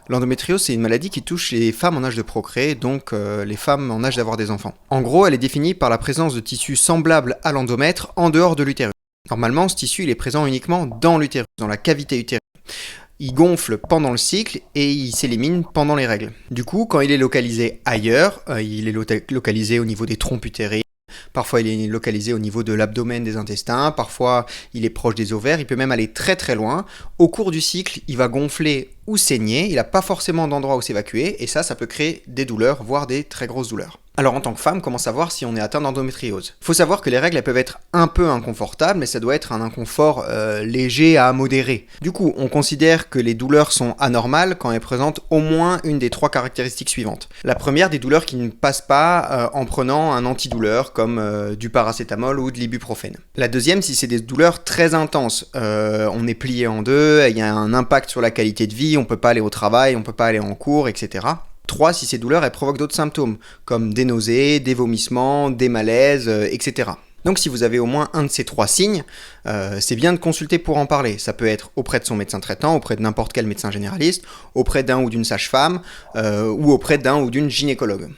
L'endométriose, c'est une maladie qui touche les femmes en âge de procréer, donc les femmes en âge d'avoir des enfants. En gros, elle est définie par la présence de tissus semblables à l'endomètre en dehors de l'utérus. Normalement, ce tissu il est présent uniquement dans l'utérus, dans la cavité utérine. Il gonfle pendant le cycle et il s'élimine pendant les règles. Du coup, quand il est localisé ailleurs, il est localisé au niveau des trompes utérines, parfois il est localisé au niveau de l'abdomen, des intestins, parfois il est proche des ovaires, il peut même aller très très loin. Au cours du cycle, il va gonfler ou saigner, il n'a pas forcément d'endroit où s'évacuer, et ça peut créer des douleurs, voire des très grosses douleurs. Alors en tant que femme, comment savoir si on est atteint d'endométriose? Faut savoir que les règles elles peuvent être un peu inconfortables, mais ça doit être un inconfort léger à modéré. Du coup, on considère que les douleurs sont anormales quand elles présentent au moins une des 3 caractéristiques suivantes. La première, des douleurs qui ne passent pas en prenant un antidouleur comme du paracétamol ou de l'ibuprofène. La deuxième, si c'est des douleurs très intenses, on est plié en deux, il y a un impact sur la qualité de vie, on peut pas aller au travail, on peut pas aller en cours, etc. 3. Si ces douleurs elles provoquent d'autres symptômes, comme des nausées, des vomissements, des malaises, etc. Donc si vous avez au moins un de ces 3 signes, c'est bien de consulter pour en parler. Ça peut être auprès de son médecin traitant, auprès de n'importe quel médecin généraliste, auprès d'un ou d'une sage-femme, ou auprès d'un ou d'une gynécologue.